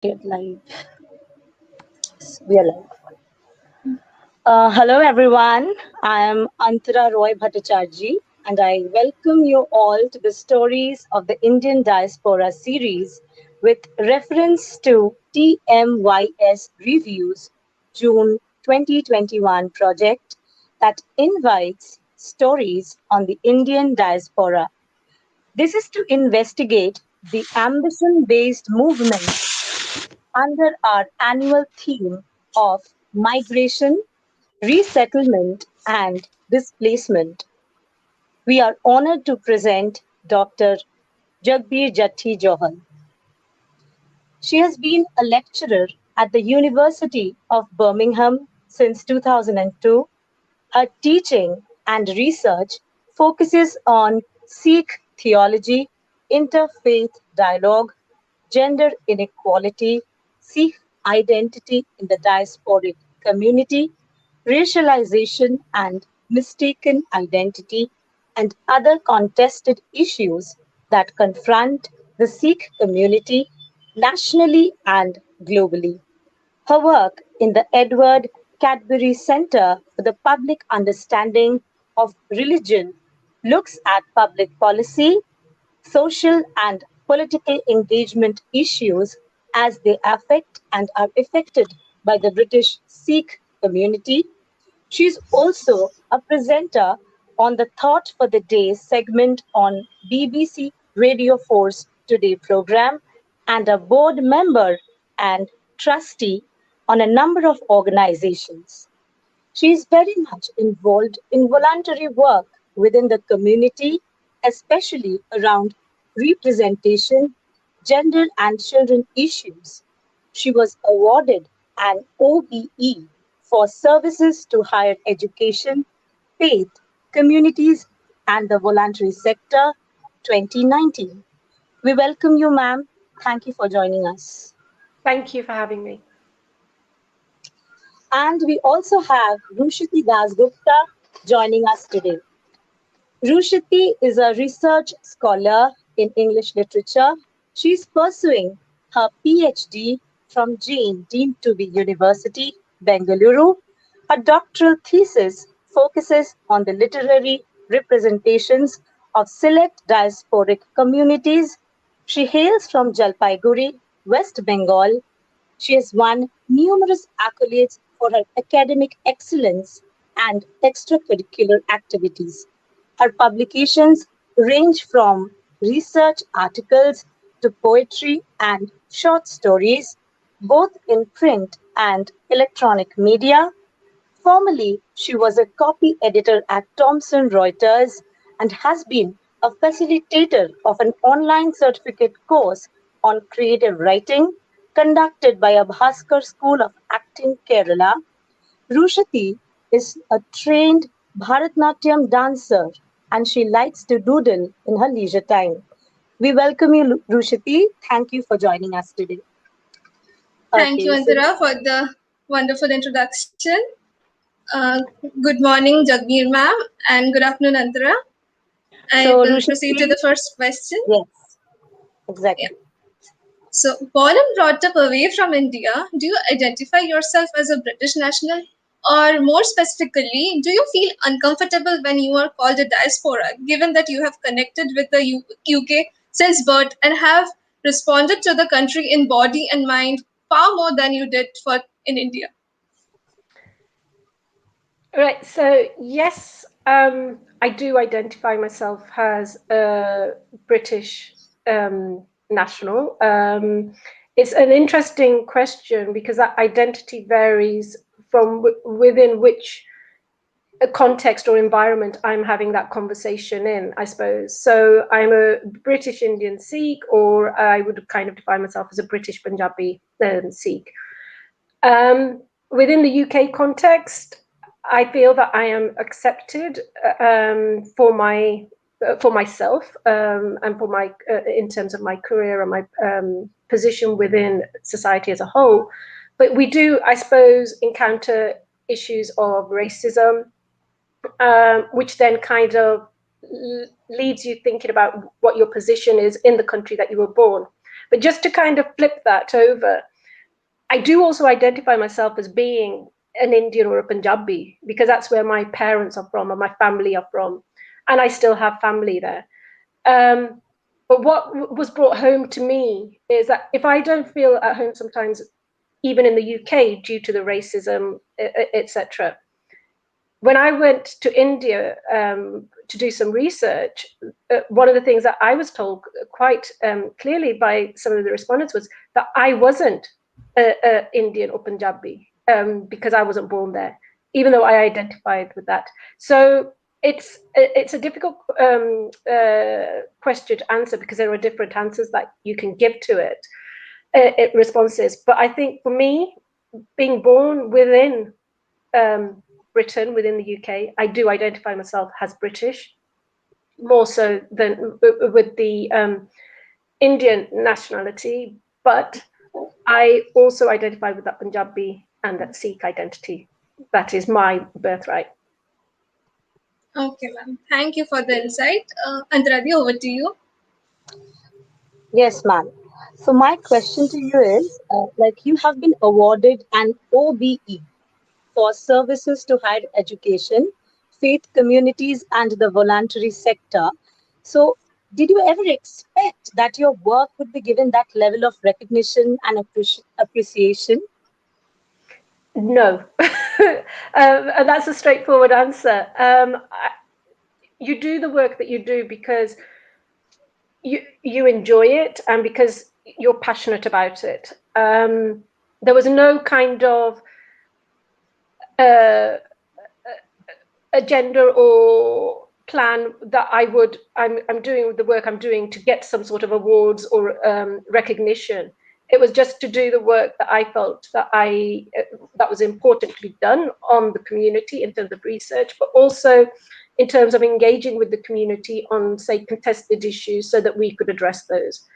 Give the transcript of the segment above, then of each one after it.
Get live. We are live. Hello, everyone. I am Antara Bhattacharjee, and I welcome you all to the Stories of the Indian Diaspora series with reference to TMYS Reviews June 2021 project that invites stories on the Indian diaspora. This is to investigate the ambition based movement under our annual theme of migration, resettlement, and displacement. We are honored to present Dr. Jagbir Jhutti-Johal. She has been a lecturer at the University of Birmingham since 2002. Her teaching and research focuses on Sikh theology, interfaith dialogue, gender inequality, Sikh identity in the diasporic community, racialization and mistaken identity, and other contested issues that confront the Sikh community nationally and globally. Her work in the Edward Cadbury Center for the Public Understanding of Religion looks at public policy, social and political engagement issues as they affect and are affected by the British Sikh community. She is also a presenter on the Thought for the Day segment on BBC Radio 4's Today program and a board member and trustee on a number of organizations. She is very much involved in voluntary work within the community, especially around representation, gender and children issues. She was awarded an OBE for services to higher education, faith, communities, and the voluntary sector 2019. We welcome you, ma'am. Thank you for joining us. Thank you for having me. And we also have Rushati Dasgupta joining us today. Rushati is a research scholar in English literature. She is pursuing her PhD from Jain deemed to be University, Bengaluru. Her doctoral thesis focuses on the literary representations of select diasporic communities. She hails from Jalpaiguri, West Bengal. She has won numerous accolades for her academic excellence and extracurricular activities. Her publications range from research articles to poetry and short stories, both in print and electronic media. Formerly, she was a copy editor at Thomson Reuters and has been a facilitator of an online certificate course on creative writing conducted by a Bhaskar School of Acting, Kerala. Rushati is a trained Bharatnatyam dancer and she likes to doodle in her leisure time. We welcome you, Rushati. Thank you for joining us today. Thank you, Antara, for the wonderful introduction. Good morning, Jagbir ma'am, and good afternoon, Antara. I will proceed to the first question. Yes, exactly. Yeah. So, born and brought up away from India, do you identify yourself as a British national? Or more specifically, do you feel uncomfortable when you are called a diaspora, given that you have connected with the UK since birth and have responded to the country in body and mind far more than you did in India? Right, so yes, I do identify myself as a British national. It's an interesting question because that identity varies from within which a context or environment I'm having that conversation in, I suppose. So I'm a British Indian Sikh, or I would kind of define myself as a British Punjabi Sikh. Within the UK context, I feel that I am accepted for myself and for my in terms of my career and my position within society as a whole. But we do, I suppose, encounter issues of racism, which then kind of leaves you thinking about what your position is in the country that you were born. But just to kind of flip that over, I do also identify myself as being an Indian or a Punjabi, because that's where my parents are from and my family are from, and I still have family there. But what was brought home to me is that if I don't feel at home sometimes, even in the UK, due to the racism, etc., when I went to India to do some research, one of the things that I was told quite clearly by some of the respondents was that I wasn't Indian or Punjabi because I wasn't born there, even though I identified with that. So it's a difficult question to answer, because there are different answers that you can give to it, responses. But I think for me, being born within Britain, within the UK, I do identify myself as British, more so than with the Indian nationality. But I also identify with that Punjabi and that Sikh identity. That is my birthright. Okay, ma'am. Thank you for the insight. Antaradi, over to you. Yes, ma'am. So my question to you is, like you have been awarded an OBE for services to higher education, faith communities, and the voluntary sector. So, did you ever expect that your work would be given that level of recognition and appreciation? No. And that's a straightforward answer. You do the work that you do because you enjoy it and because you're passionate about it. There was no kind of agenda or plan that I'm doing the work I'm doing to get some sort of awards or recognition. It was just to do the work that I felt that was important to be done on the community in terms of research, but also in terms of engaging with the community on, say, contested issues so that we could address those.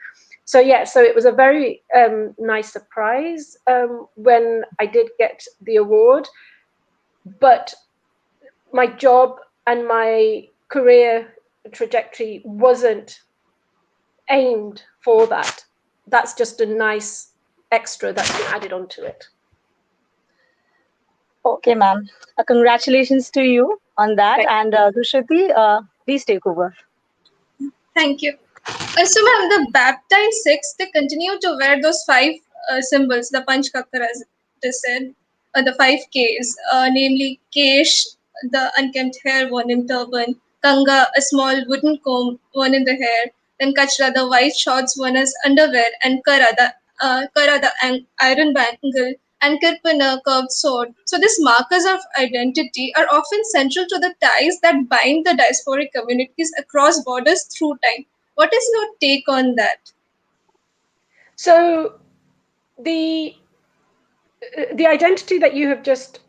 So yeah, so it was a very nice surprise when I did get the award, but my job and my career trajectory wasn't aimed for that. That's just a nice extra that's been added onto it. Okay, ma'am. Congratulations to you on that. And Rushati, please take over. Thank you. So, ma'am, the baptized Sikhs, they continue to wear those five symbols, the Panchkakar, as it is said, the five Ks, namely Kesh, the unkempt hair worn in turban, Kanga, a small wooden comb worn in the hair, then Kachra, the white shorts worn as underwear, and Kara, the iron bangle, and Kirpan, a curved sword. So, these markers of identity are often central to the ties that bind the diasporic communities across borders through time. What is your take on that? So the identity that you have just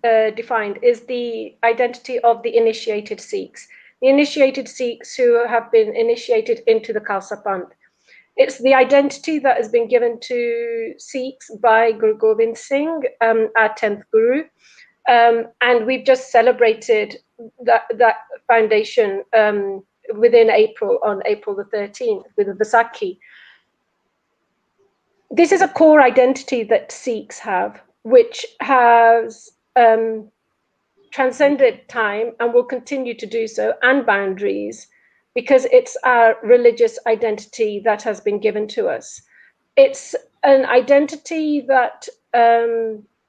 defined is the identity of the initiated Sikhs. The initiated Sikhs who have been initiated into the Khalsa Panth. It's the identity that has been given to Sikhs by Guru Gobind Singh, our 10th Guru. And we've just celebrated that foundation within April, on April the 13th, with the Vaisakhi. This is a core identity that Sikhs have, which has transcended time and will continue to do so, and boundaries, because it's our religious identity that has been given to us. It's an identity that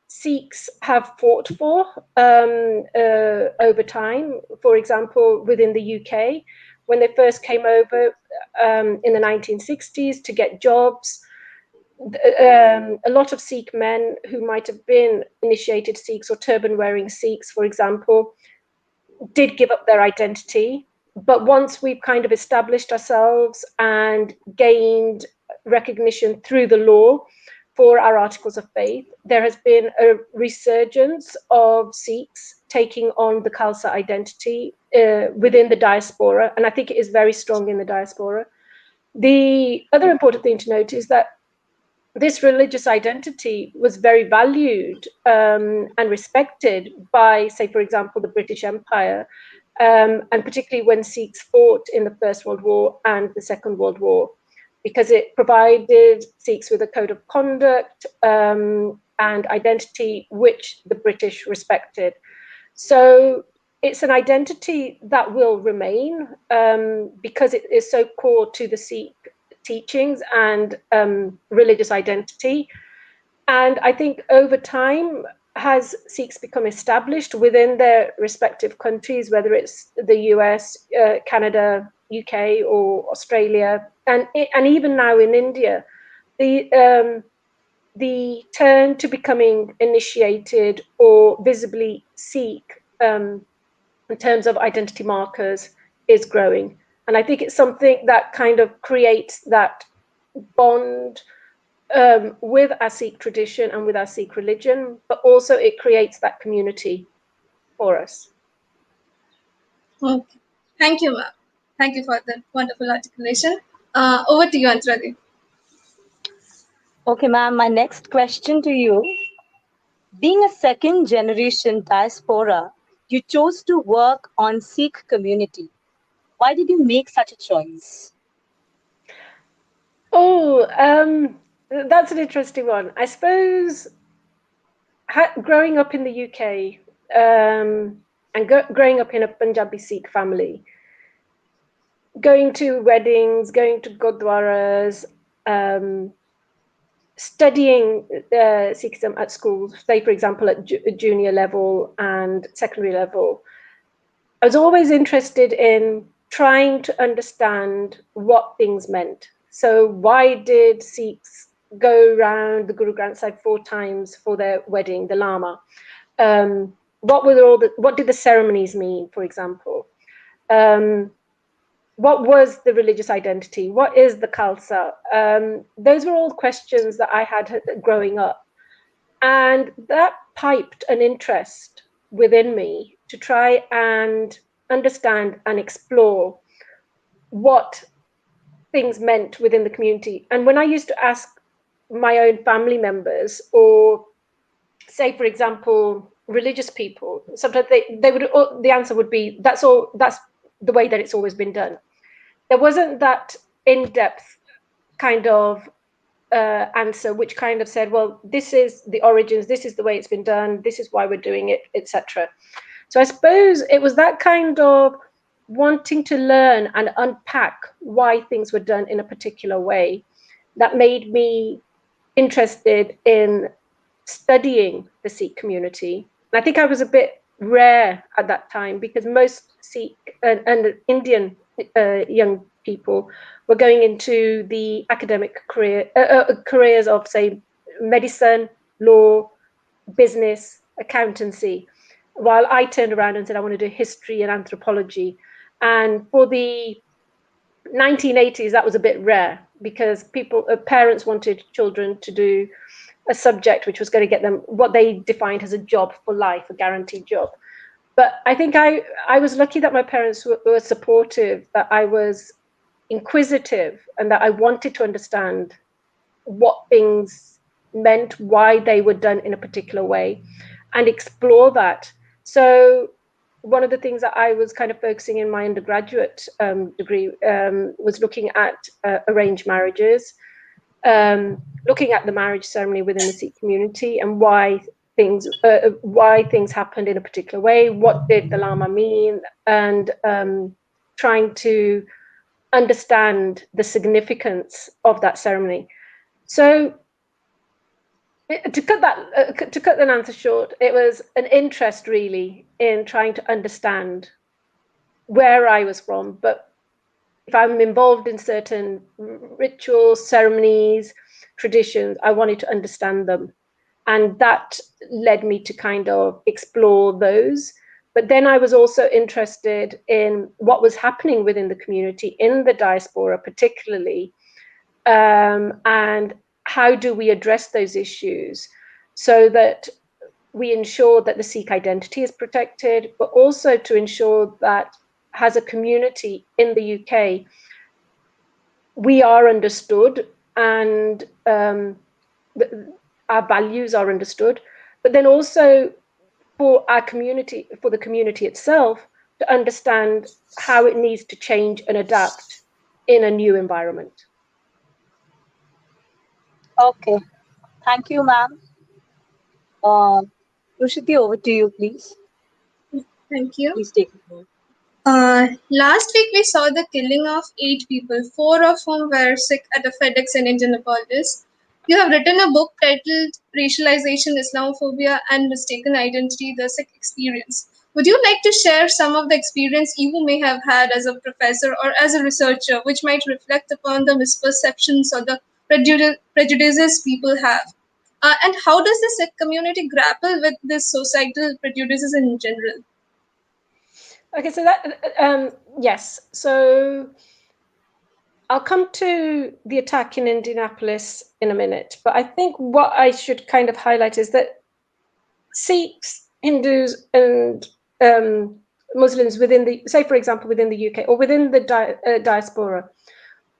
Sikhs have fought for over time. For example, within the UK, when they first came over in the 1960s to get jobs, a lot of Sikh men who might have been initiated Sikhs or turban-wearing Sikhs, for example, did give up their identity. But once we've kind of established ourselves and gained recognition through the law for our articles of faith, there has been a resurgence of Sikhs taking on the Khalsa identity within the diaspora, and I think it is very strong in the diaspora. The other important thing to note is that this religious identity was very valued and respected by, say, for example, the British Empire, and particularly when Sikhs fought in the First World War and the Second World War. because it provided Sikhs with a code of conduct and identity which the British respected. So it's an identity that will remain because it is so core to the Sikh teachings and religious identity. And I think over time, has Sikhs become established within their respective countries, whether it's the US, Canada, UK, or Australia, and even now in India, the turn to becoming initiated or visibly Sikh in terms of identity markers is growing. And I think it's something that kind of creates that bond with our Sikh tradition and with our Sikh religion, but also it creates that community for us. Okay. Thank you, ma'am. Thank you for that wonderful articulation. Over to you, Antara. Okay, ma'am, my next question to you. Being a second generation diaspora, you chose to work on Sikh community. Why did you make such a choice? Oh, that's an interesting one. I suppose growing up in the UK and growing up in a Punjabi Sikh family, going to weddings, going to gurdwaras, studying Sikhism at schools, say, for example, at junior level and secondary level, I was always interested in trying to understand what things meant. So why did Sikhs go around the Guru Granth Sahib 4 times for their wedding, the Lama? What did the ceremonies mean, for example? What was the religious identity? What is the Khalsa? Those were all questions that I had growing up. And that piped an interest within me to try and understand and explore what things meant within the community. And when I used to ask my own family members, or say, for example, religious people, sometimes they would, the answer would be, that's the way that it's always been done. There wasn't that in-depth kind of answer which kind of said, well, this is the origins, this is the way it's been done, this is why we're doing it, etc. So I suppose it was that kind of wanting to learn and unpack why things were done in a particular way that made me interested in studying the Sikh community. I think I was a bit rare at that time because most Sikh and Indian young people were going into the academic careers of, say, medicine, law, business, accountancy, while I turned around and said I want to do history and anthropology. And for the 1980s, that was a bit rare because parents wanted children to do a subject which was going to get them what they defined as a job for life, a guaranteed job. But I think I was lucky that my parents were supportive, that I was inquisitive, and that I wanted to understand what things meant, why they were done in a particular way, and explore that. So one of the things that I was kind of focusing in my undergraduate degree was looking at arranged marriages, looking at the marriage ceremony within the Sikh community and why things happened in a particular way, what did the Lama mean, and trying to understand the significance of that ceremony. So to cut the answer short, it was an interest really in trying to understand where I was from. But if I'm involved in certain rituals, ceremonies, traditions, I wanted to understand them. And that led me to kind of explore those. But then I was also interested in what was happening within the community, in the diaspora particularly, and how do we address those issues so that we ensure that the Sikh identity is protected, but also to ensure that as a community in the UK, we are understood and our values are understood, but then also for our community, for the community itself, to understand how it needs to change and adapt in a new environment. Okay. Thank you, ma'am. Uh, Rushati, over to you, please. Thank you. Please take it. Last week we saw the killing of 8 people, 4 of whom were Sikh at a FedEx in Indianapolis. You have written a book titled Racialization, Islamophobia, and Mistaken Identity, the Sikh Experience. Would you like to share some of the experience you may have had as a professor or as a researcher, which might reflect upon the misperceptions or the prejudices people have? And how does the Sikh community grapple with these societal prejudices in general? Okay, so that yes, so I'll come to the attack in Indianapolis in a minute, but I think what I should kind of highlight is that Sikhs, Hindus, and Muslims within the, say for example, within the UK or within the diaspora,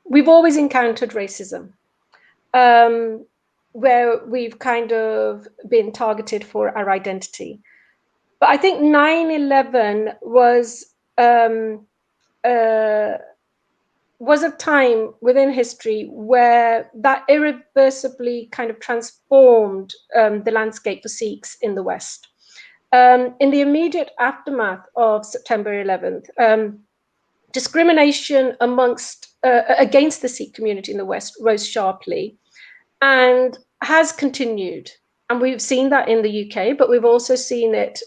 we've always encountered racism, where we've kind of been targeted for our identity. But I think 9/11 was a time within history where that irreversibly kind of transformed the landscape for Sikhs in the West. In the immediate aftermath of September 11th, discrimination against the Sikh community in the West rose sharply and has continued. And we've seen that in the UK, but we've also seen it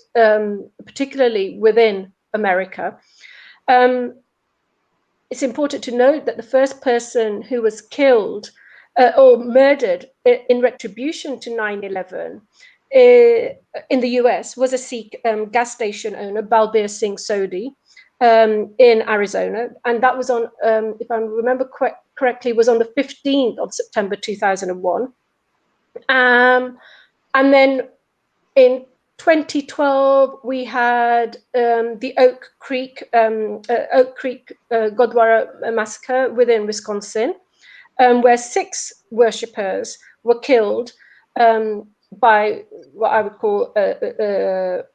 particularly within America. It's important to note that the first person who was killed or murdered in retribution to 9/11 in the US was a Sikh gas station owner, Balbir Singh Sodhi, in Arizona. And that was on, if I remember correctly, was on the 15th of September 2001. And then in 2012, we had the Oak Creek Gurdwara massacre within Wisconsin, where 6 worshippers were killed by what I would call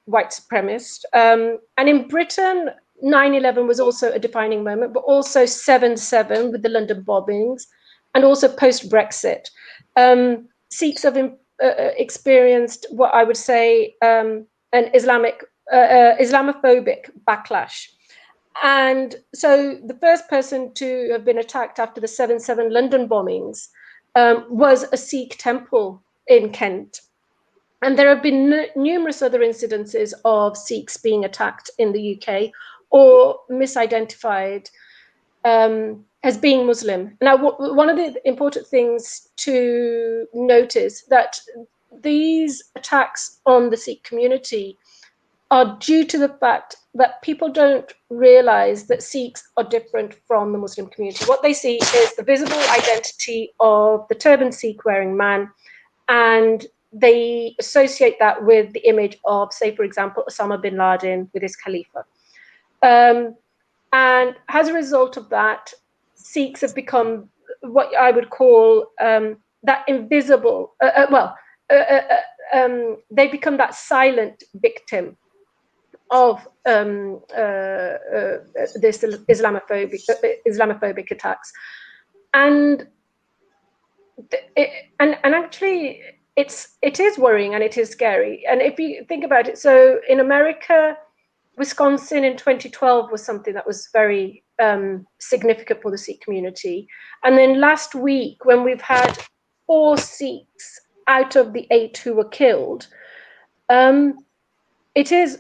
white supremacists. And in Britain, 9/11 was also a defining moment, but also 7/7 with the London bombings, and also post-Brexit. Sikhs have experienced what I would say an Islamophobic backlash. And so the first person to have been attacked after the 7/7 London bombings was a Sikh temple in Kent. And there have been numerous other incidences of Sikhs being attacked in the UK or misidentified as being Muslim. Now, one of the important things to note is that these attacks on the Sikh community are due to the fact that people don't realize that Sikhs are different from the Muslim community. What they see is the visible identity of the turban Sikh wearing man, and they associate that with the image of, say, for example, Osama bin Laden with his Khalifa. And as a result of that, Sikhs have become what I would call that invisible, they become that silent victim of this Islamophobic attacks. And actually, it is worrying and it is scary. And if you think about it, so in America, Wisconsin in 2012 was something that was very significant for the Sikh community. And then last week, when we've had 4 Sikhs out of the 8 who were killed, it is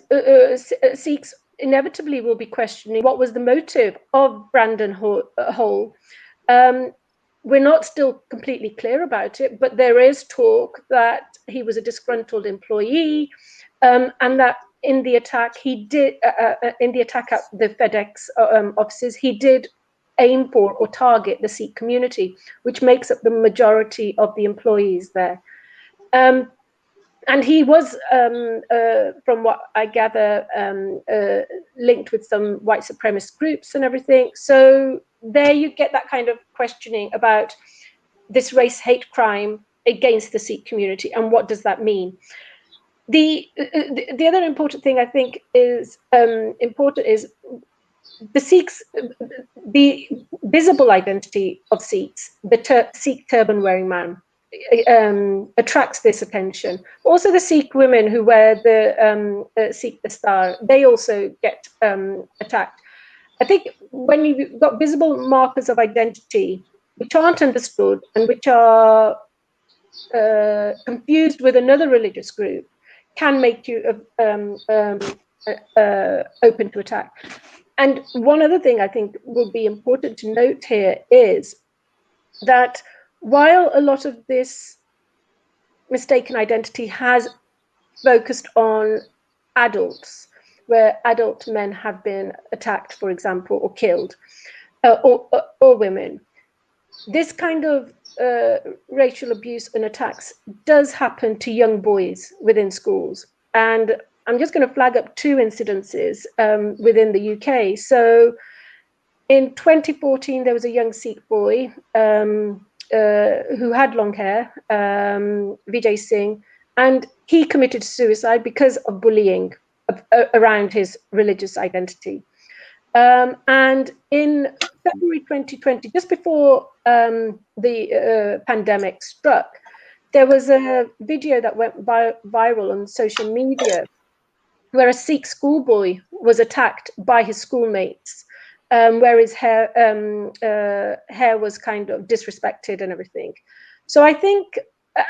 Sikhs inevitably will be questioning what was the motive of Brandon Hole. We're not still completely clear about it, but there is talk that he was a disgruntled employee, and that in the attack he did in the attack at the FedEx offices, he did aim for or target the Sikh community, which makes up the majority of the employees there. And he was, from what I gather, linked with some white supremacist groups and everything. So there you get that kind of questioning about this race hate crime against the Sikh community, and what does that mean? The other important thing I think is important is the Sikhs, the visible identity of Sikhs, the Sikh turban wearing man. attracts this attention. Also, the Sikh women who wear the Sikh dastar, they also get attacked. I think when you've got visible markers of identity which aren't understood and which are confused with another religious group, can make you open to attack. And one other thing I think would be important to note here is that while a lot of this mistaken identity has focused on adults, where adult men have been attacked, for example, or killed, or women, this kind of racial abuse and attacks does happen to young boys within schools. And I'm just going to flag up two incidences within the UK. So in 2014, there was a young Sikh boy who had long hair, Vijay Singh, and he committed suicide because of bullying around his religious identity. And in February 2020, just before the pandemic struck, there was a video that went viral on social media where a Sikh schoolboy was attacked by his schoolmates, where his hair was kind of disrespected and everything. So I think,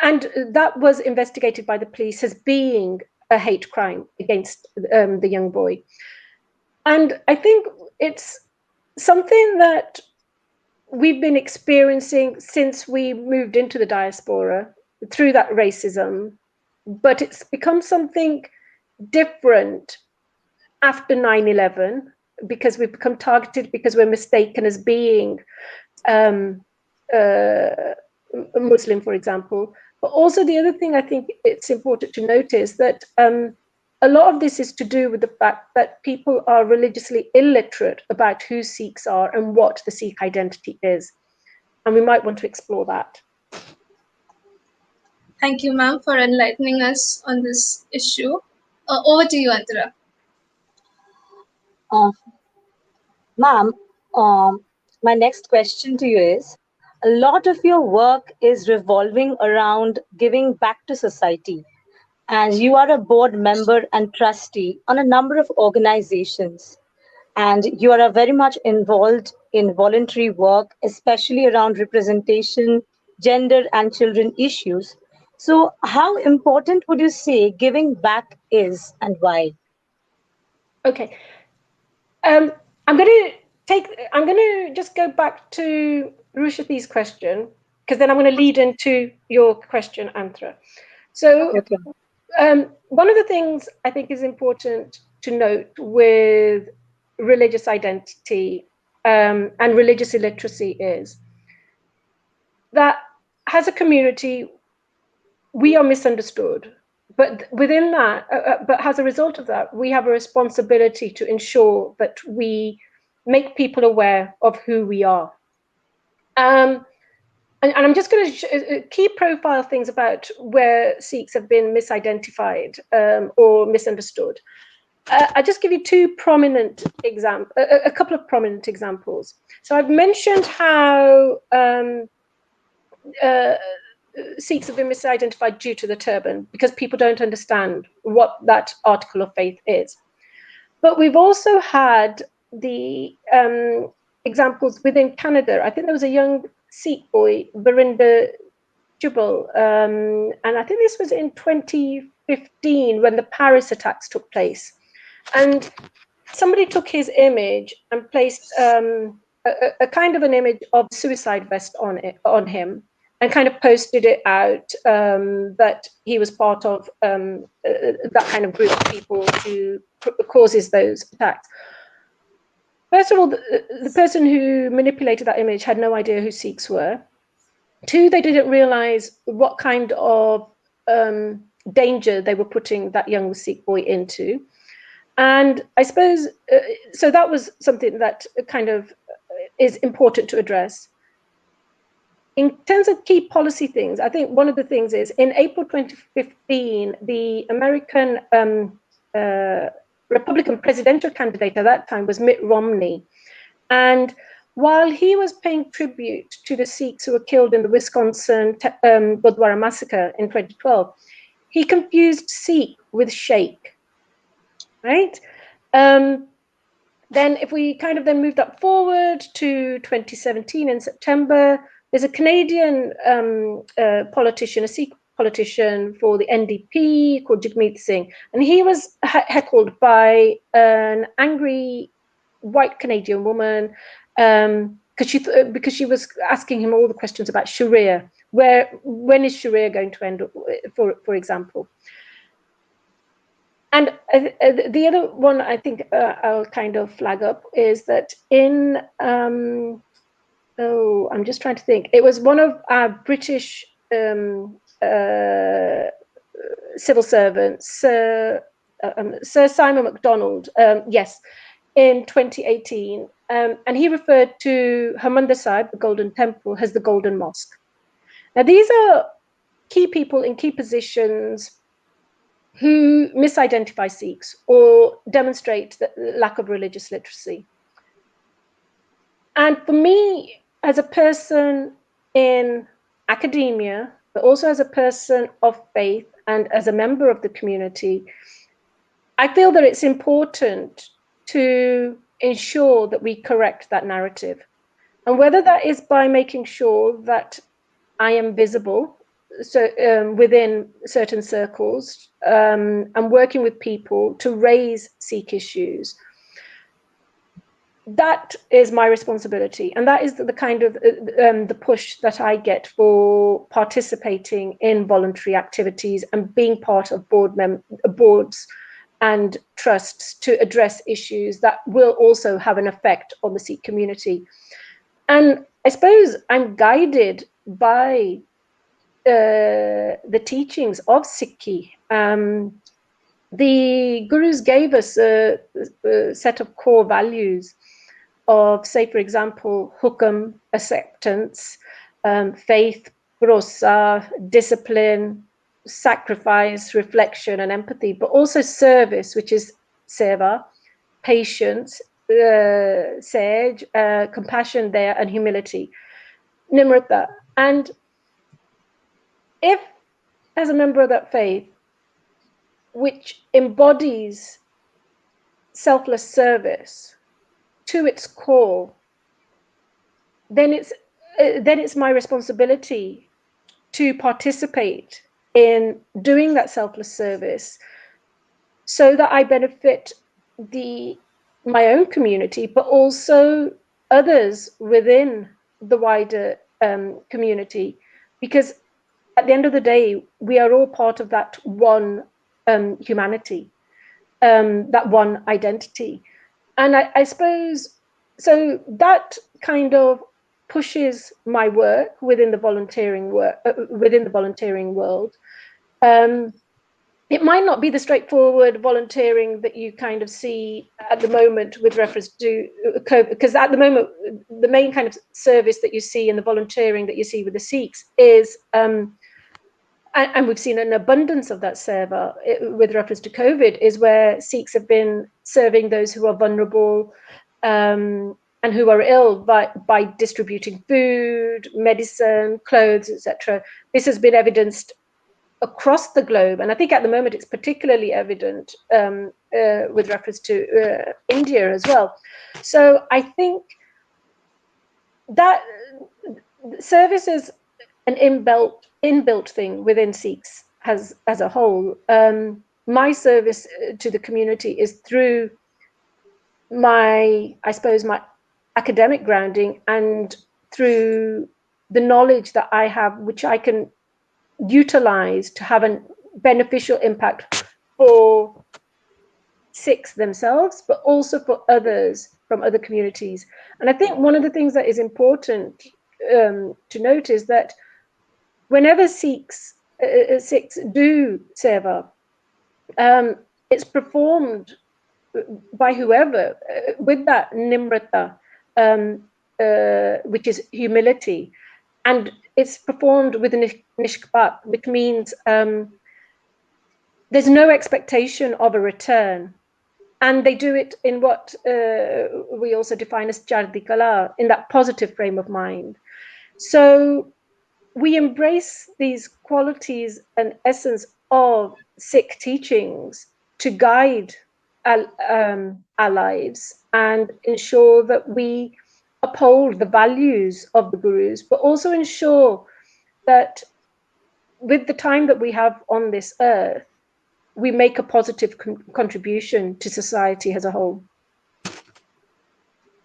and that was investigated by the police as being a hate crime against the young boy. And I think it's something that we've been experiencing since we moved into the diaspora through that racism, but it's become something different after 9/11 because we've become targeted because we're mistaken as being Muslim, for example. But also the other thing I think it's important to notice that a lot of this is to do with the fact that people are religiously illiterate about who Sikhs are and what the Sikh identity is. And we might want to explore that. Thank you, ma'am, for enlightening us on this issue. Over to you, Antara. Ma'am, my next question to you is, a lot of your work is revolving around giving back to society, and you are a board member and trustee on a number of organizations, and you are very much involved in voluntary work, especially around representation, gender, and children issues. So, how important would you say giving back is, and why? Okay. I'm going to just go back to Rushati's question, because then I'm going to lead into your question, Antara. So Okay. one of the things I think is important to note with religious identity and religious illiteracy is that as a community, we are misunderstood. But within that, but as a result of that, we have a responsibility to ensure that we make people aware of who we are. And I'm just going to key profile things about where Sikhs have been misidentified or misunderstood. I'll just give you two prominent examples, a couple of prominent examples. So I've mentioned how Sikhs have been misidentified due to the turban because people don't understand what that article of faith is. But we've also had the examples within Canada. I think there was a young Sikh boy, Jagbir Jhutti-Johal, and I think this was in 2015 when the Paris attacks took place. And somebody took his image and placed a kind of an image of suicide vest on him, and kind of posted it out that he was part of that kind of group of people who causes those attacks. First of all, the person who manipulated that image had no idea who Sikhs were. Two, they didn't realize what kind of danger they were putting that young Sikh boy into. And I suppose, so that was something that kind of is important to address. In terms of key policy things, I think one of the things is in April 2015, the American Republican presidential candidate at that time was Mitt Romney. And while he was paying tribute to the Sikhs who were killed in the Wisconsin Gurdwara massacre in 2012, he confused Sikh with Sheikh, right? Then if we kind of then moved up forward to 2017 in September, there's a Canadian politician, a Sikh politician for the NDP called Jagmeet Singh, and he was heckled by an angry white Canadian woman because she was asking him all the questions about Sharia. When is Sharia going to end, for example? And the other one I think I'll kind of flag up is that in, I'm just trying to think. It was one of our British civil servants, Sir Simon MacDonald, yes, in 2018. And he referred to Harmandir Sahib, the Golden Temple, as the Golden Mosque. Now, these are key people in key positions who misidentify Sikhs or demonstrate the lack of religious literacy. And for me, as a person in academia, but also as a person of faith and as a member of the community, I feel that it's important to ensure that we correct that narrative. And whether that is by making sure that I am visible, so within certain circles, and working with people to raise Sikh issues, that is my responsibility, and that is the kind of the push that I get for participating in voluntary activities and being part of boards and trusts to address issues that will also have an effect on the Sikh community. And I suppose I'm guided by the teachings of Sikhi. The Gurus gave us a set of core values of, say, for example, hukam, acceptance, faith, bharosa, discipline, sacrifice, reflection, and empathy, but also service, which is seva, patience, sage, compassion there, and humility, nimrata. And if, as a member of that faith, which embodies selfless service to its core, then it's my responsibility to participate in doing that selfless service so that I benefit my own community, but also others within the wider community. Because at the end of the day, we are all part of that one humanity, that one identity. And I suppose, so that kind of pushes my work within the volunteering world. It might not be the straightforward volunteering that you kind of see at the moment with reference to COVID, because at the moment, the main kind of service that you see and the volunteering that you see with the Sikhs is, and we've seen an abundance of that seva with reference to COVID, is where Sikhs have been serving those who are vulnerable and who are ill by distributing food, medicine, clothes, etc. This has been evidenced across the globe, and I think at the moment it's particularly evident with reference to India as well. So I think that service is an inbuilt thing within Sikhs as a whole. My service to the community is through my academic grounding and through the knowledge that I have, which I can utilize to have a beneficial impact for Sikhs themselves, but also for others from other communities. And I think one of the things that is important to note is that whenever Sikhs do seva, it's performed by whoever with that nimrata, which is humility, and it's performed with nishkapat, which means there's no expectation of a return. And they do it in what we also define as Chardi Kala, in that positive frame of mind. So we embrace these qualities and essence of Sikh teachings to guide our lives and ensure that we uphold the values of the gurus, but also ensure that with the time that we have on this earth, we make a positive contribution to society as a whole.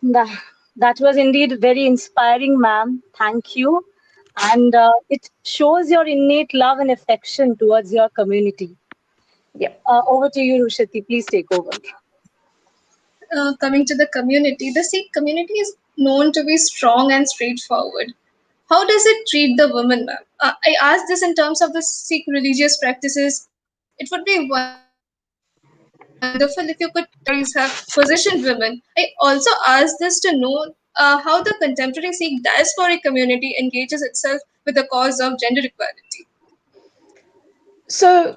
That was indeed very inspiring, ma'am. Thank you. And it shows your innate love and affection towards your community. Yeah. Over to you, Rushati. Please take over. Coming to the community, the Sikh community is known to be strong and straightforward. How does it treat the women, ma'am? I ask this in terms of the Sikh religious practices. It would be wonderful if you could stories have positioned women. I also ask this to know how the contemporary Sikh diasporic community engages itself with the cause of gender equality. So,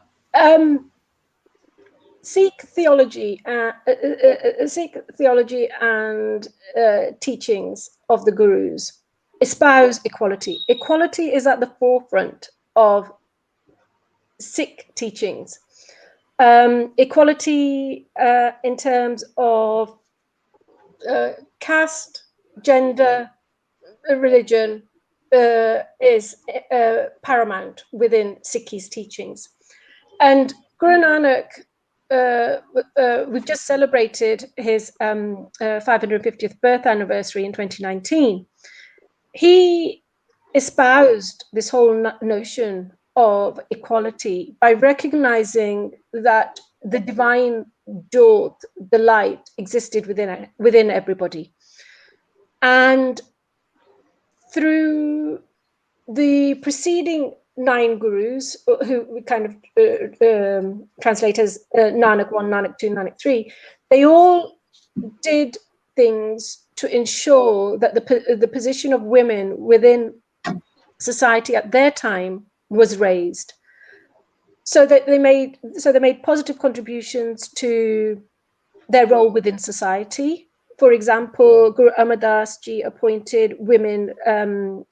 Sikh theology and teachings of the gurus espouse equality. Equality is at the forefront of Sikh teachings. Equality in terms of caste, gender, religion is paramount within Sikhi's teachings. And Guru Nanak, we've just celebrated his 550th birth anniversary in 2019. He espoused this whole notion of equality by recognizing that the divine jyot, the light, existed within everybody. And through the preceding 9 gurus, who we kind of translate as Nanak 1, Nanak 2, Nanak 3, they all did things to ensure that the position of women within society at their time was raised. So that they made positive contributions to their role within society. For example, Guru Amardas Ji appointed women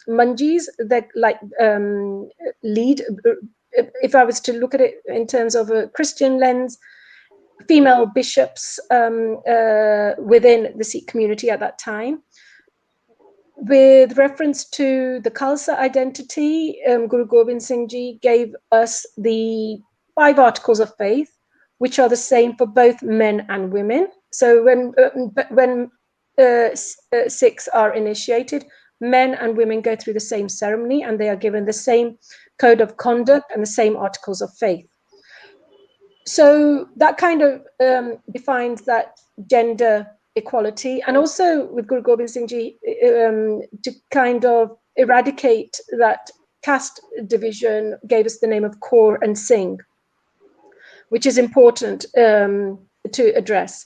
manjis that lead. If I was to look at it in terms of a Christian lens, female bishops within the Sikh community at that time. With reference to the Khalsa identity, Guru Gobind Singh Ji gave us the 5 articles of faith, which are the same for both men and women. So when Sikhs are initiated, men and women go through the same ceremony, and they are given the same code of conduct and the same articles of faith. So that kind of defines that gender equality, and also with Guru Gobind Singh Ji to kind of eradicate that caste division, gave us the name of Kaur and Singh, which is important to address.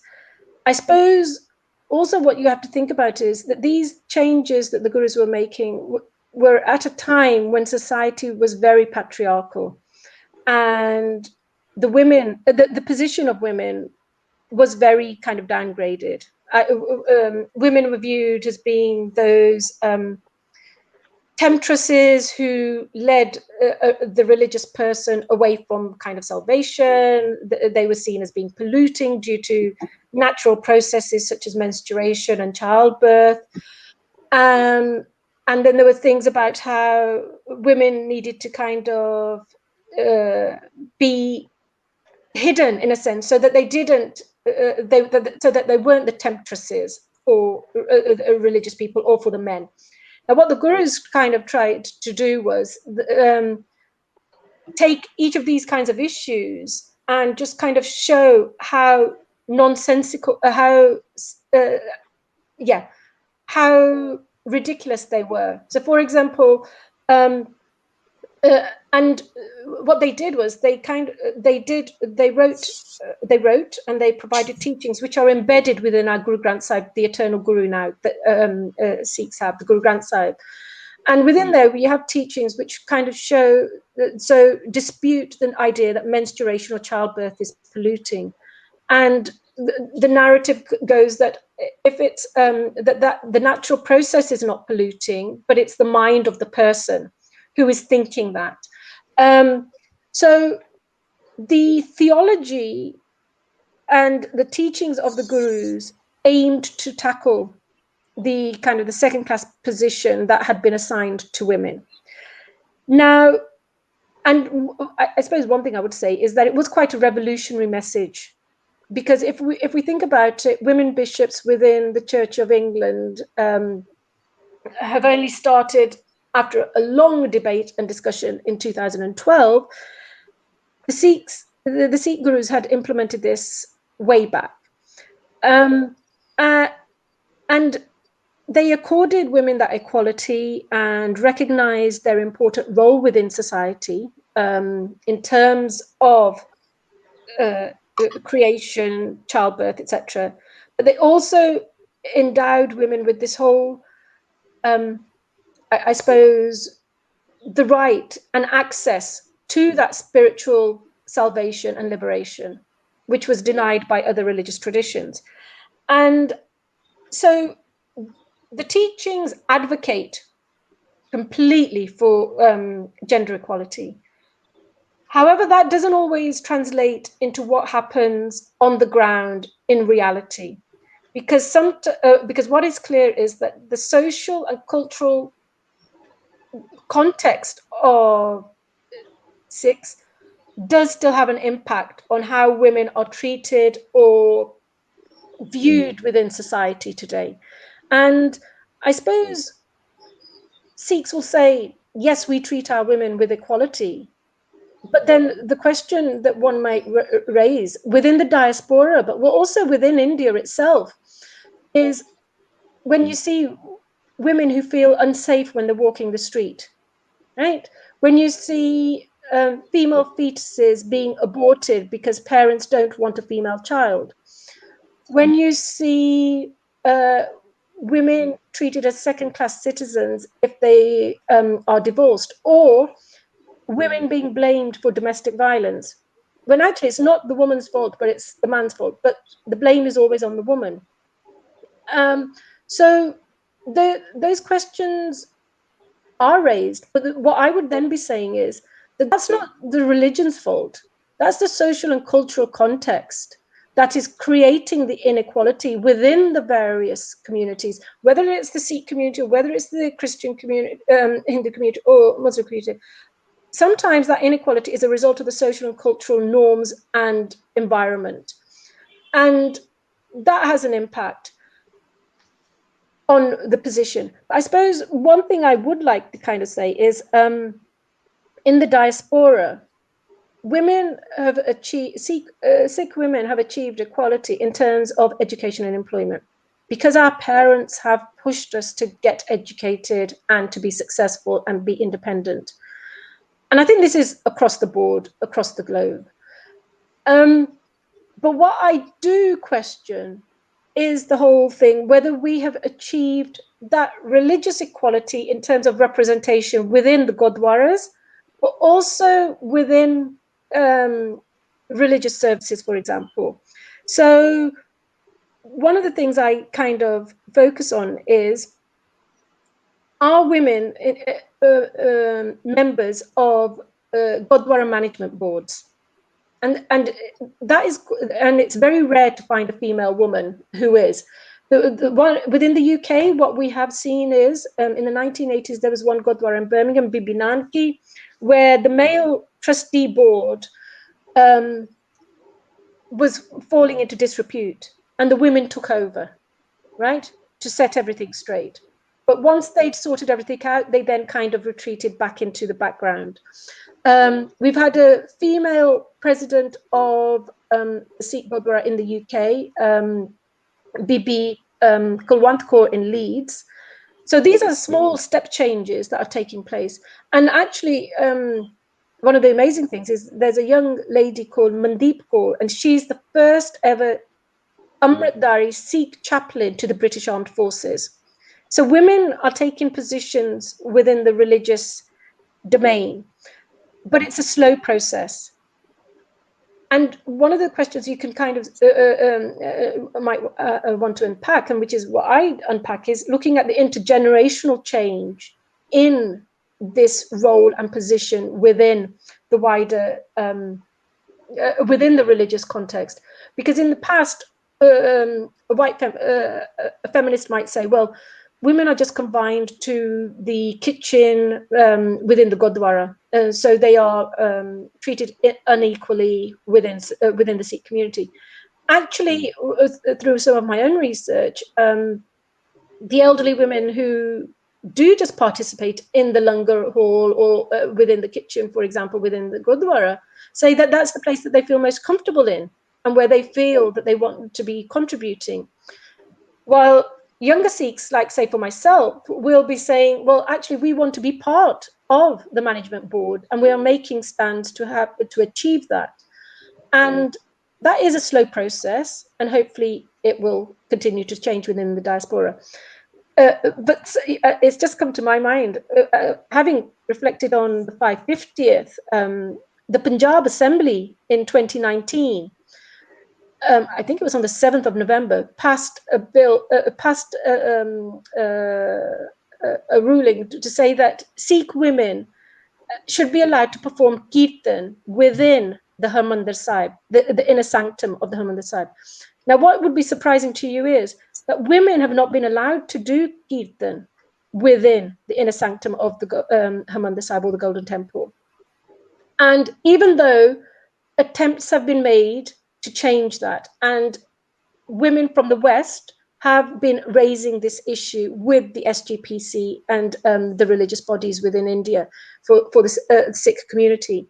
I suppose also what you have to think about is that these changes that the gurus were making were at a time when society was very patriarchal, and the women, the position of women was very kind of downgraded. Women were viewed as being those temptresses who led the religious person away from kind of salvation. They were seen as being polluting due to natural processes such as menstruation and childbirth. And then there were things about how women needed to kind of be hidden in a sense, so that they didn't, so that they weren't the temptresses for religious people or for the men. Now, what the gurus kind of tried to do was take each of these kinds of issues and just kind of show how nonsensical, how ridiculous they were. So, for example, and what they did was they wrote and they provided teachings which are embedded within our Guru Granth Sahib, the eternal Guru now that Sikhs have, the Guru Granth Sahib. And within there, we have teachings which kind of show, so dispute the idea that menstruation or childbirth is polluting, and the narrative goes that if it's that the natural process is not polluting, but it's the mind of the person who is thinking that. So the theology and the teachings of the gurus aimed to tackle the kind of the second class position that had been assigned to women. Now, and I suppose one thing I would say is that it was quite a revolutionary message, because if we think about it, women bishops within the Church of England have only started after a long debate and discussion in 2012. The Sikh gurus had implemented this way back, and they accorded women that equality and recognized their important role within society in terms of creation, childbirth, etc. But they also endowed women with this whole, I suppose, the right and access to that spiritual salvation and liberation, which was denied by other religious traditions. And so the teachings advocate completely for gender equality. However, that doesn't always translate into what happens on the ground in reality, because because what is clear is that the social and cultural context of Sikhs does still have an impact on how women are treated or viewed within society today. And I suppose Sikhs will say, yes, we treat our women with equality. But then the question that one might raise within the diaspora, but also within India itself, is when you see women who feel unsafe when they're walking the street, right? When you see female fetuses being aborted because parents don't want a female child, when you see women treated as second-class citizens if they are divorced, or women being blamed for domestic violence, when actually it's not the woman's fault, but it's the man's fault, but the blame is always on the woman. So those questions are raised, but what I would then be saying is that that's not the religion's fault. That's the social and cultural context that is creating the inequality within the various communities, whether it's the Sikh community, or whether it's the Christian community, Hindu community, or Muslim community. Sometimes that inequality is a result of the social and cultural norms and environment. And that has an impact on the position. I suppose one thing I would like to kind of say is in the diaspora, women have achieved, Sikh women have achieved equality in terms of education and employment, because our parents have pushed us to get educated and to be successful and be independent. And I think this is across the board, across the globe. But what I do question is the whole thing, whether we have achieved that religious equality in terms of representation within the Gurdwaras, but also within religious services, for example. So one of the things I kind of focus on is, are women members of Gurdwara management boards? And that is, and it's very rare to find a female woman who is. The one within the UK, what we have seen is in the 1980s there was one Gurdwara in Birmingham, Bibi Nanki, where the male trustee board was falling into disrepute, and the women took over, right, to set everything straight. But once they'd sorted everything out, they then kind of retreated back into the background. We've had a female president of the Sikh Gurdwara in the UK, Bibi Kulwant Kaur in Leeds. So these are small step changes that are taking place. And actually, one of the amazing things is there's a young lady called Mandeep Kaur, and she's the first ever Amritdhari Sikh chaplain to the British Armed Forces. So women are taking positions within the religious domain, but it's a slow process. And one of the questions you can kind of might want to unpack, and which is what I unpack, is looking at the intergenerational change in this role and position within the wider, within the religious context. Because in the past, a feminist might say, well, women are just confined to the kitchen within the Gurdwara, so they are treated unequally within the Sikh community. Actually, through some of my own research, the elderly women who do just participate in the langar hall or within the kitchen, for example, within the Gurdwara, say that that's the place that they feel most comfortable in and where they feel that they want to be contributing. While younger Sikhs, like say for myself, will be saying, well, actually, we want to be part of the management board and we are making stands to achieve that. And that is a slow process, and hopefully it will continue to change within the diaspora. But it's just come to my mind, having reflected on the 550th, the Punjab Assembly in 2019, I think it was on the 7th of November, passed a bill, passed a ruling to say that Sikh women should be allowed to perform kirtan within the Harmandir Sahib, the inner sanctum of the Harmandir Sahib. Now, what would be surprising to you is that women have not been allowed to do kirtan within the inner sanctum of the Harmandir Sahib, or the Golden Temple. And even though attempts have been made to change that, and women from the West have been raising this issue with the SGPC and the religious bodies within India for the Sikh community.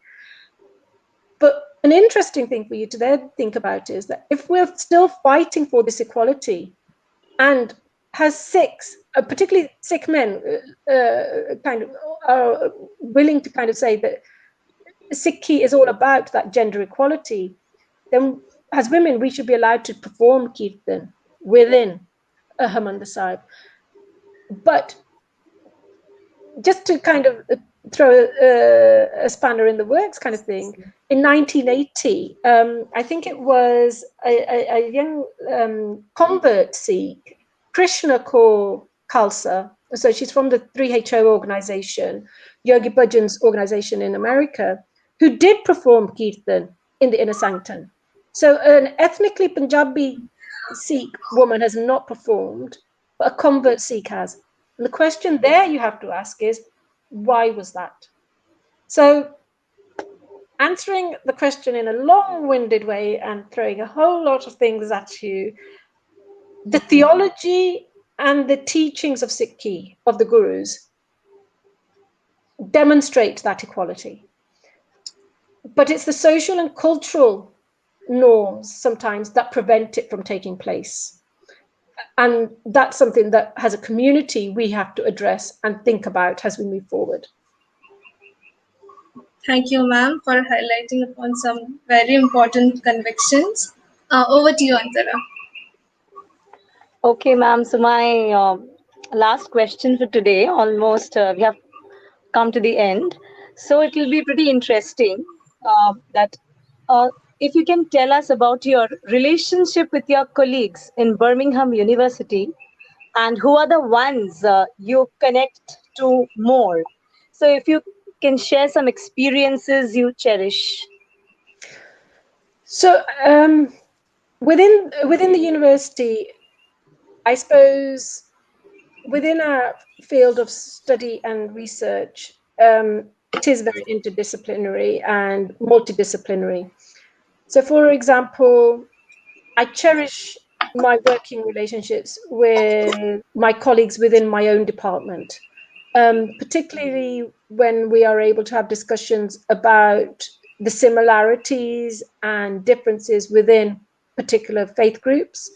But an interesting thing for you to then think about is that if we're still fighting for this equality, and has Sikhs, particularly Sikh men, kind of are willing to kind of say that Sikhi is all about that gender equality, then as women, we should be allowed to perform kirtan within a Harmandir Sahib. But just to kind of throw a spanner in the works kind of thing, in 1980, I think it was a young convert Sikh, Krishna Kaur Khalsa, so she's from the 3HO organization, Yogi Bhajan's organization in America, who did perform kirtan in the inner sanctum. So an ethnically Punjabi Sikh woman has not performed, but a convert Sikh has. And the question there you have to ask is, why was that? So answering the question in a long-winded way and throwing a whole lot of things at you, the theology and the teachings of Sikhi, of the gurus, demonstrate that equality. But it's the social and cultural norms sometimes that prevent it from taking place. And that's something that, as a community, we have to address and think about as we move forward. Thank you, ma'am, for highlighting upon some very important convictions. Over to you, Antara. Okay, ma'am. So my last question for today, almost we have come to the end. So it will be pretty interesting that if you can tell us about your relationship with your colleagues in Birmingham University, and who are the ones you connect to more. So if you can share some experiences you cherish. So within the university, I suppose within our field of study and research, it is very interdisciplinary and multidisciplinary. So, for example, I cherish my working relationships with my colleagues within my own department, particularly when we are able to have discussions about the similarities and differences within particular faith groups.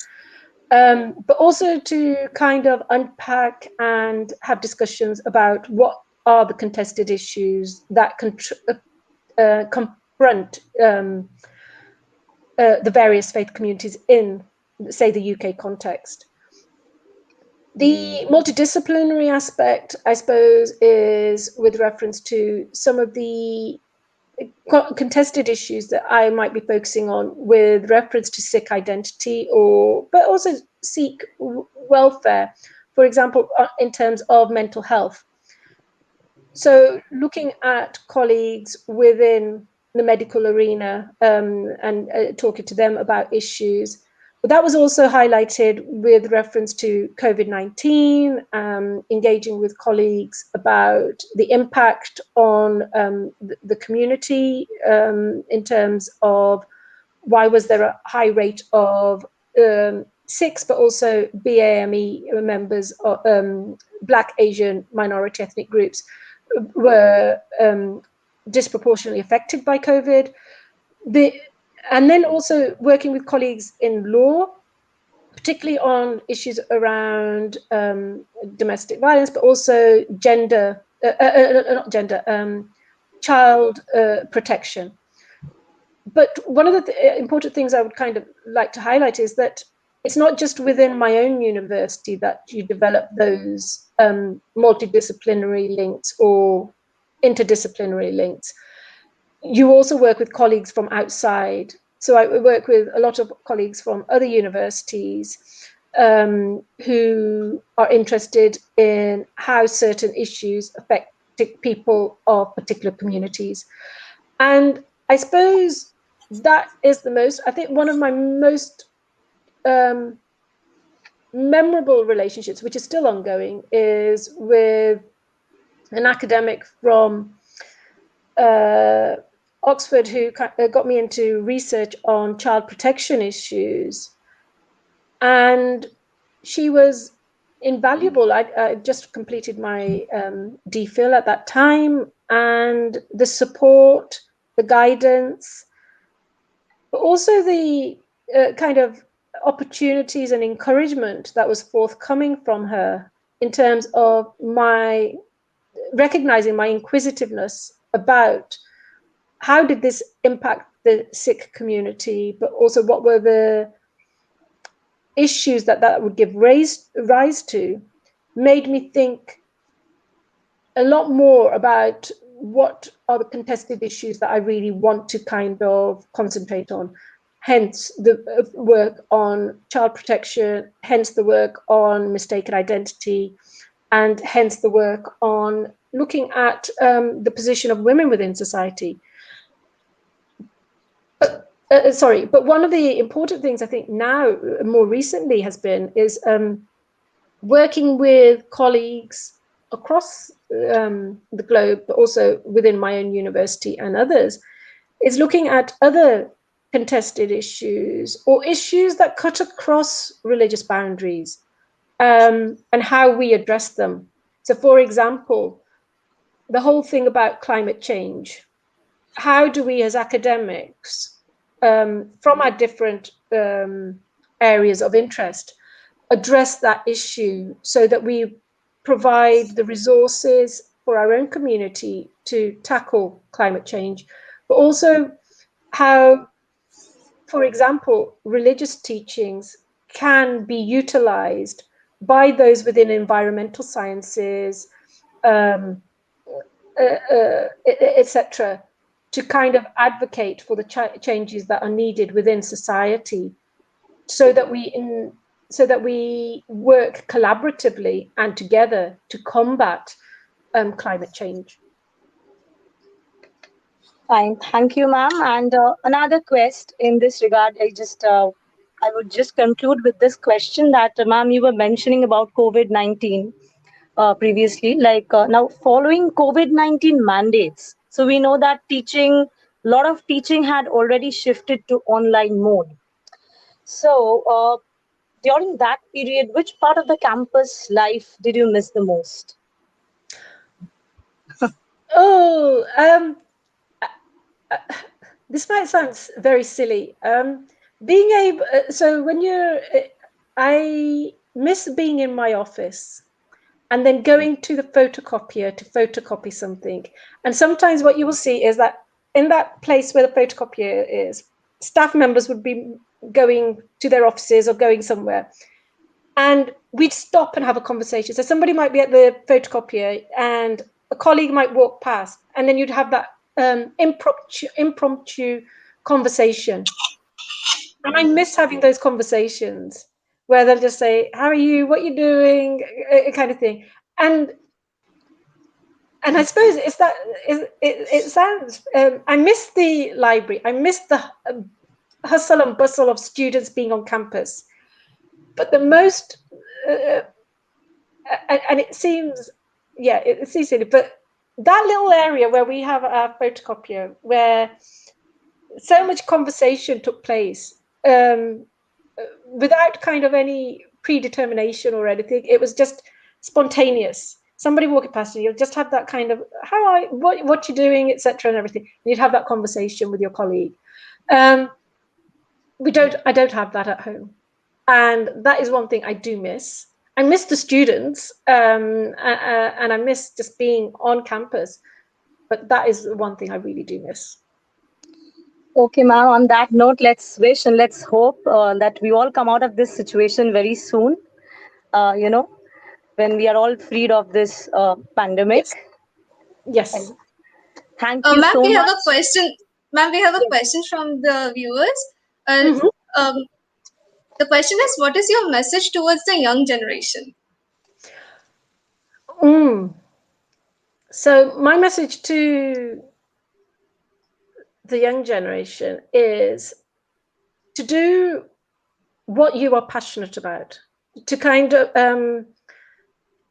But also to kind of unpack and have discussions about what are the contested issues that confront the various faith communities in, say, the UK context. The multidisciplinary aspect, I suppose, is with reference to some of the contested issues that I might be focusing on with reference to Sikh identity, but also Sikh welfare, for example, in terms of mental health. So looking at colleagues within the medical arena and talking to them about issues. But that was also highlighted with reference to COVID-19, engaging with colleagues about the impact on the community in terms of why was there a high rate of Sikhs, but also BAME members, Black, Asian, minority ethnic groups were disproportionately affected by COVID. And then also working with colleagues in law, particularly on issues around domestic violence, but also child protection. But one of the important things I would kind of like to highlight is that it's not just within my own university that you develop those multidisciplinary links or interdisciplinary links. You also work with colleagues from outside. So I work with a lot of colleagues from other universities who are interested in how certain issues affect people of particular communities. And I suppose that is I think one of my most memorable relationships, which is still ongoing, is with an academic from Oxford who got me into research on child protection issues. And she was invaluable. I just completed my DPhil at that time, and the support, the guidance, but also the kind of opportunities and encouragement that was forthcoming from her in terms of my recognizing my inquisitiveness about how did this impact the Sikh community, but also what were the issues that would give rise to, made me think a lot more about what are the contested issues that I really want to kind of concentrate on. Hence the work on child protection, hence the work on mistaken identity, and hence the work on looking at the position of women within society. But one of the important things I think now, more recently, is working with colleagues across the globe, but also within my own university and others, is looking at other contested issues or issues that cut across religious boundaries and how we address them. So, for example, the whole thing about climate change. How do we as academics, from our different areas of interest, address that issue so that we provide the resources for our own community to tackle climate change, but also how, for example, religious teachings can be utilized by those within environmental sciences, etc., to kind of advocate for the changes that are needed within society, so that we work collaboratively and together to combat climate change. Fine, thank you, ma'am. And another quest in this regard, I would just conclude with this question that, ma'am, you were mentioning about COVID-19 previously. Now, following COVID-19 mandates, so we know that a lot of teaching had already shifted to online mode. So, during that period, which part of the campus life did you miss the most? This might sound very silly. I miss being in my office and then going to the photocopier to photocopy something. And sometimes what you will see is that in that place where the photocopier is, staff members would be going to their offices or going somewhere, and we'd stop and have a conversation. So somebody might be at the photocopier and a colleague might walk past, and then you'd have that impromptu conversation. And I miss having those conversations where they'll just say, "How are you? What are you doing?" Kind of thing. And I suppose it's that it sounds. I miss the library. I miss the hustle and bustle of students being on campus. But the most, and it seems, yeah, it seems silly, but that little area where we have our photocopier, where so much conversation took place without kind of any predetermination or anything. It was just spontaneous. Somebody walking past and you'll just have that kind of what you're doing, etc., and everything. And you'd have that conversation with your colleague. I don't have that at home, and that is one thing I do miss. I miss the students, and I miss just being on campus. But that is one thing I really do miss. Okay, ma'am. On that note, let's wish and let's hope that we all come out of this situation very soon. When we are all freed of this pandemic. Yes. Thank you ma'am, so we much. have a question. Ma'am, we have a question from the viewers. The question is, what is your message towards the young generation? So my message to the young generation is to do what you are passionate about, to kind of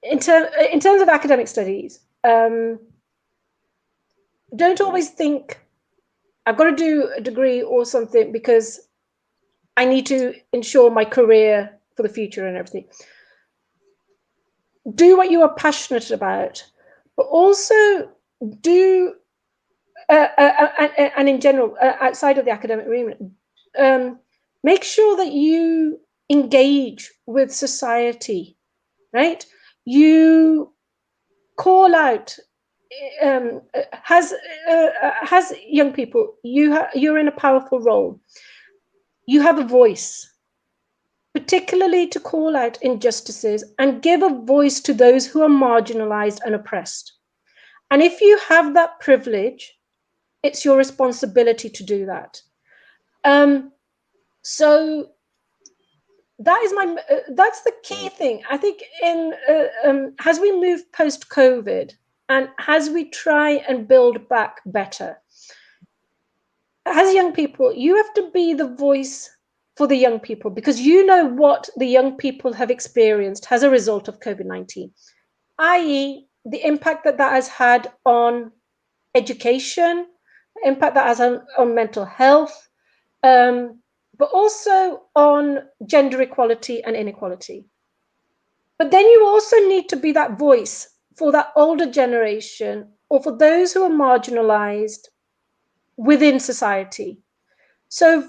in terms of academic studies, don't always think I've got to do a degree or something because I need to ensure my career for the future and everything. Do what you are passionate about, but also do and in general, outside of the academic remit, make sure that you engage with society, right? You call out, as young people, you're in a powerful role. You have a voice, particularly to call out injustices and give a voice to those who are marginalized and oppressed. And if you have that privilege, it's your responsibility to do that. So that is that's the key thing. I think as we move post-COVID and as we try and build back better, as young people, you have to be the voice for the young people, because you know what the young people have experienced as a result of COVID-19, i.e. the impact that has had on education, the impact that has on mental health, but also on gender equality and inequality. But then you also need to be that voice for that older generation, or for those who are marginalized within society. So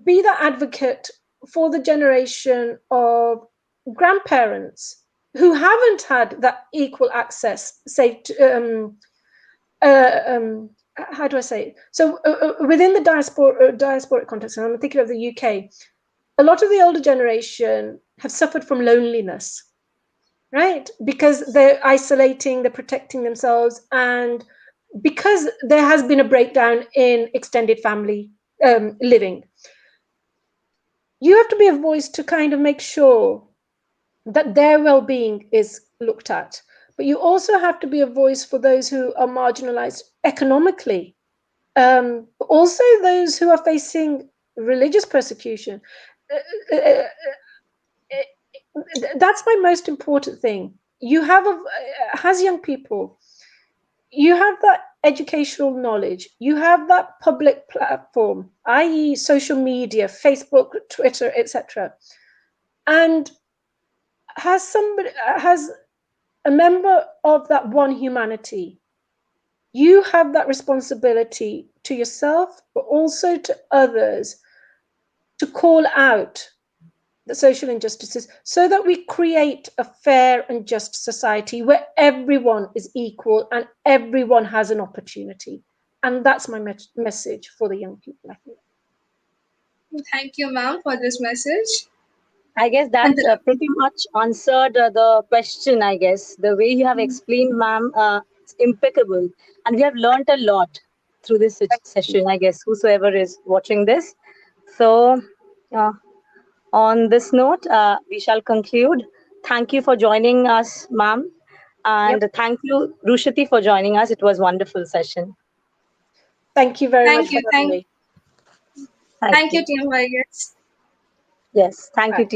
be that advocate for the generation of grandparents who haven't had that equal access, say, to, how do I say it? So within the diasporic context, and I'm thinking of the UK, a lot of the older generation have suffered from loneliness, right? Because they're isolating, they're protecting themselves, and because there has been a breakdown in extended family living. You have to be a voice to kind of make sure that their well-being is looked at. But you also have to be a voice for those who are marginalized economically, also those who are facing religious persecution. That's my most important thing. You have, as young people, you have that educational knowledge, you have that public platform, i.e. social media, Facebook, Twitter, etc. And has a member of that one humanity, you have that responsibility to yourself, but also to others, to call out the social injustices so that we create a fair and just society where everyone is equal and everyone has an opportunity. And that's my message for the young people, I think. Thank you, ma'am, for this message. I guess that pretty much answered the question, I guess. The way you have explained, ma'am, It's impeccable. And we have learned a lot through this session, I guess, whosoever is watching this. So, on this note, we shall conclude. Thank you for joining us, ma'am. And thank you, Rushati, for joining us. It was a wonderful session. Thank you very Thank much you. for having me. Thank you, TMYS. Yes, thank you, Bye. team.